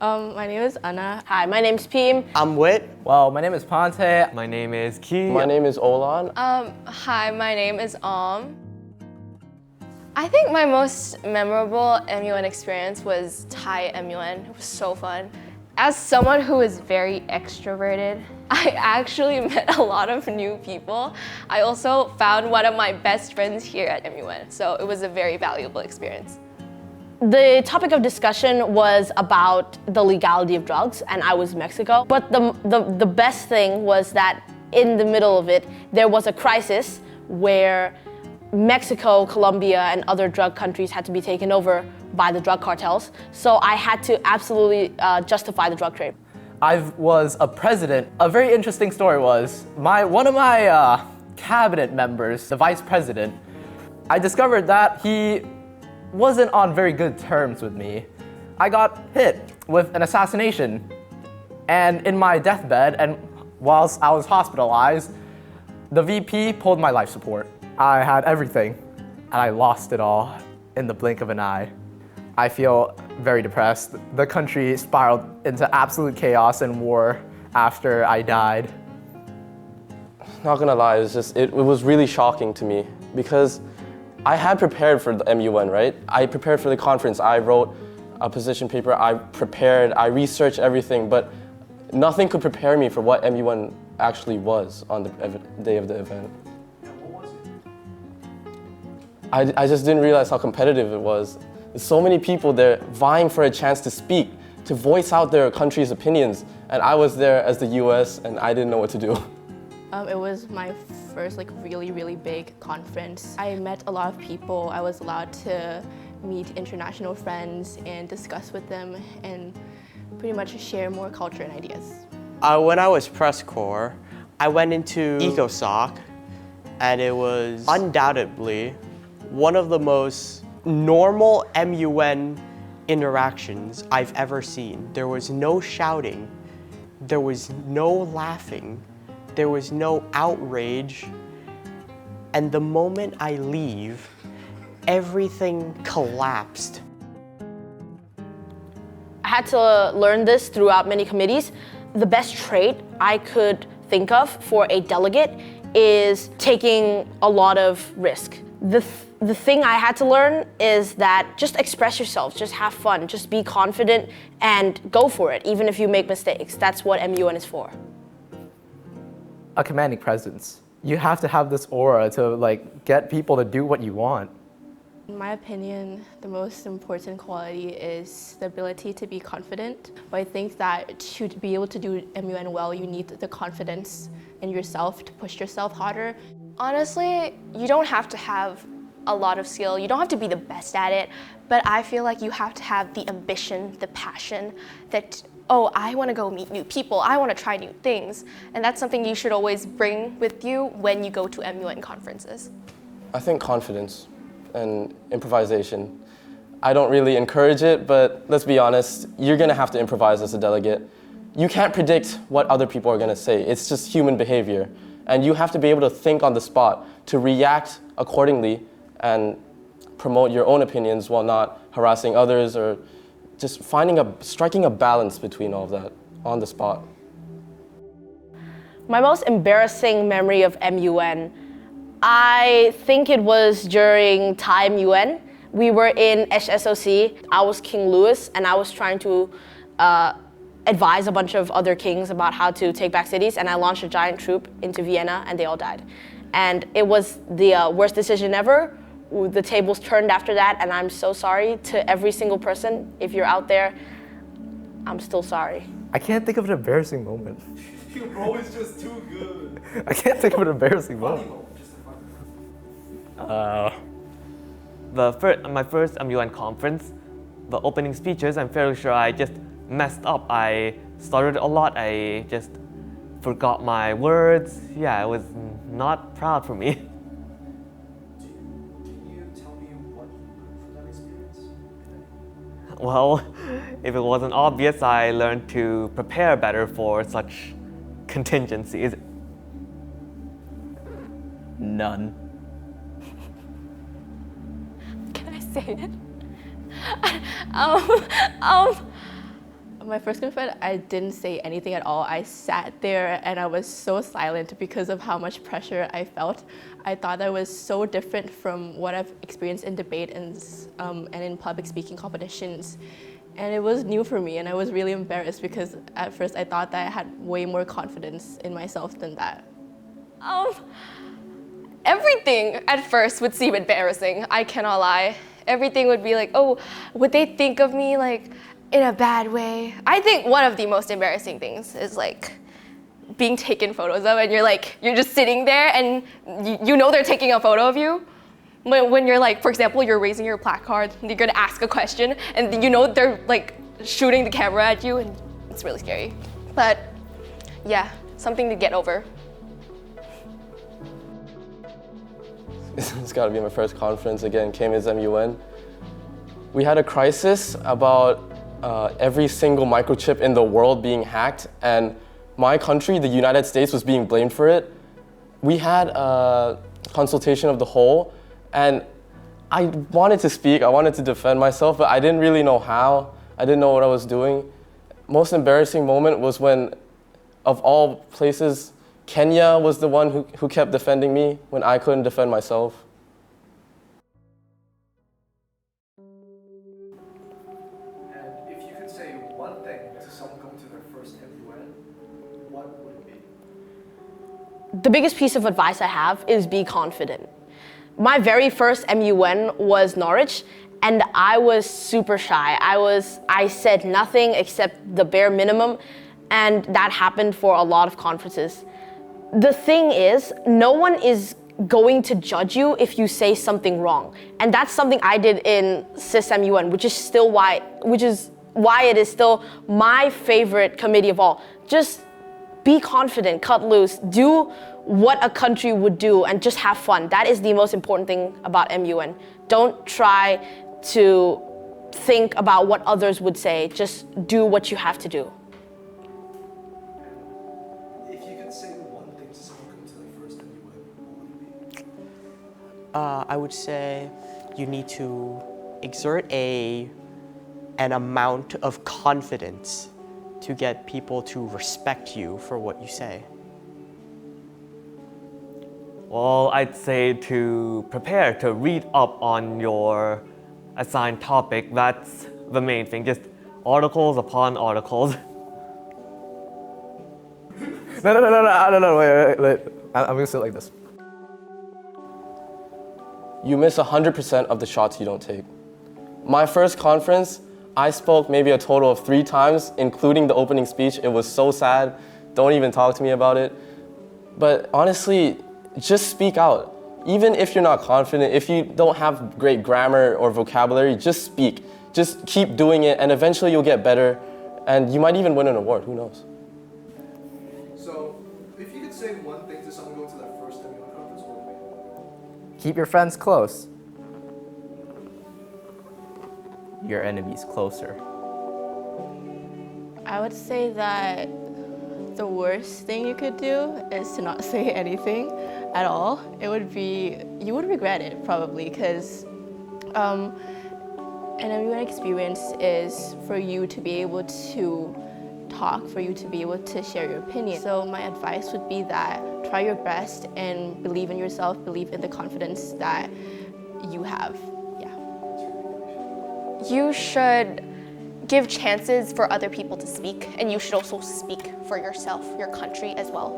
My name is Anna. Hi, my name's Pim. I'm Wit. Well, my name is Ponte. My name is Ki. My name is Olan. Hi, my name is I think my most memorable MUN experience was Thai MUN. It was so fun. As someone who is very extroverted, I actually met a lot of new people. I also found one of my best friends here at MUN, so it was a very valuable experience. The topic of discussion was about the legality of drugs, and I was Mexico. But the best thing was that in the middle of it, there was a crisis where Mexico, Colombia, and other drug countries had to be taken over by the drug cartels. So I had to absolutely justify the drug trade. I was a president. A very interesting story was one of my cabinet members, the vice president, I discovered that he wasn't on very good terms with me. I got hit with an assassination, and in my deathbed, and whilst I was hospitalized, the VP pulled my life support. I had everything, and I lost it all in the blink of an eye. I feel very depressed. The country spiraled into absolute chaos and war after I died. Not gonna lie, it was really shocking to me because I had prepared for the MUN, right? I prepared for the conference. I wrote a position paper. I researched everything, but nothing could prepare me for what MUN actually was on the day of the event. What was it? I just didn't realize how competitive it was. There's so many people there vying for a chance to speak, to voice out their country's opinions, and I was there as the US and I didn't know what to do. It was my first really big conference. I met a lot of people. I was allowed to meet international friends and discuss with them and pretty much share more culture and ideas. When I was press corps, I went into ECOSOC, and it was undoubtedly one of the most normal MUN interactions I've ever seen. There was no shouting, there was no laughing, there was no outrage, and the moment I leave, everything collapsed. I had to learn this throughout many committees. The best trait I could think of for a delegate is taking a lot of risk. The thing I had to learn is that just express yourself, just have fun, just be confident and go for it, even if you make mistakes. That's what MUN is for. A commanding presence. You have to have this aura to get people to do what you want. In my opinion, the most important quality is the ability to be confident. But I think that to be able to do MUN well, you need the confidence in yourself to push yourself harder. Honestly, you don't have to have a lot of skill. You don't have to be the best at it, but I feel like you have to have the ambition, the passion that, oh, I want to go meet new people. I want to try new things. And that's something you should always bring with you when you go to MUN conferences. I think confidence and improvisation. I don't really encourage it, but let's be honest, you're gonna have to improvise as a delegate. You can't predict what other people are gonna say. It's just human behavior. And you have to be able to think on the spot, to react accordingly and promote your own opinions while not harassing others or just striking a balance between all of that on the spot. My most embarrassing memory of MUN, I think it was during Thai MUN. We were in HSOC. I was King Louis, and I was trying to advise a bunch of other kings about how to take back cities, and I launched a giant troop into Vienna, and they all died. And it was the worst decision ever. The tables turned after that, and I'm so sorry to every single person. If you're out there, I'm still sorry. I can't think of an embarrassing moment. Your bro is just too good. I can't think of an embarrassing moment. My first MUN conference, the opening speeches, I'm fairly sure I just messed up. I stuttered a lot. I just forgot my words. Yeah, it was not proud for me. Can you tell me what you learned from that experience? Well, if it wasn't obvious, I learned to prepare better for such contingencies. None. Can I say it? My first confession, I didn't say anything at all. I sat there and I was so silent because of how much pressure I felt. I thought that was so different from what I've experienced in debate and in public speaking competitions. And it was new for me, and I was really embarrassed because at first I thought that I had way more confidence in myself than that. Everything at first would seem embarrassing, I cannot lie. Everything would be like, oh, would they think of me like in a bad way? I think one of the most embarrassing things is like being taken photos of, and you're just sitting there and you know they're taking a photo of you. When you're like, for example, you're raising your placard, and you're gonna ask a question, and you know they're like shooting the camera at you, and it's really scary. But yeah, something to get over. It's gotta be my first conference again, KMIDSMUN. We had a crisis about every single microchip in the world being hacked, and my country, the United States, was being blamed for it. We had a consultation of the whole, and I wanted to speak, I wanted to defend myself, but I didn't really know how. I didn't know what I was doing. Most embarrassing moment was when, of all places, Kenya was the one who kept defending me when I couldn't defend myself. And if you could say one thing to someone going to their first MUN, what would it be? The biggest piece of advice I have is be confident. My very first MUN was Norwich, and I was super shy. I said nothing except the bare minimum, and that happened for a lot of conferences. The thing is, no one is going to judge you if you say something wrong. And that's something I did in CISMUN, which is why it is still my favorite committee of all. Just be confident, cut loose, do what a country would do, and just have fun. That is the most important thing about MUN. Don't try to think about what others would say. Just do what you have to do. If you could say one thing to someone going to their first MUN, what would it be? I would say you need to exert an amount of confidence to get people to respect you for what you say. Well, I'd say to prepare to read up on your assigned topic. That's the main thing, just articles upon articles. No, wait. I'm gonna say it like this. You miss 100% of the shots you don't take. My first conference, I spoke maybe a total of 3 times, including the opening speech. It was so sad. Don't even talk to me about it. But honestly, just speak out. Even if you're not confident, if you don't have great grammar or vocabulary, just speak. Just keep doing it, and eventually you'll get better, and you might even win an award, who knows? So, if you could say one thing to someone going to their first MUN conference, what would it be? Keep your friends close. Your enemies closer. I would say that the worst thing you could do is to not say anything at all. You would regret it probably, because an MUN experience is for you to be able to talk, for you to be able to share your opinion. So my advice would be that try your best and believe in yourself, believe in the confidence that you have. Yeah. You should give chances for other people to speak, and you should also speak for yourself, your country as well.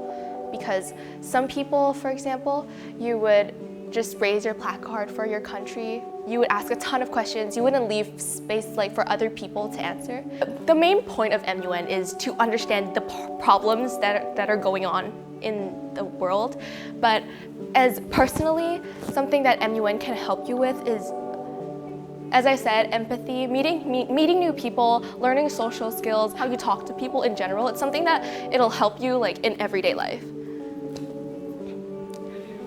Because some people, for example, you would just raise your placard for your country, you would ask a ton of questions, you wouldn't leave space for other people to answer. The main point of MUN is to understand the problems that are going on in the world. But as personally, something that MUN can help you with is, as I said, empathy, meeting new people, learning social skills, how you talk to people in general. It's something that it'll help you in everyday life.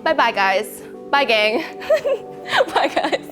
Bye-bye, guys. Bye, gang. Bye, guys.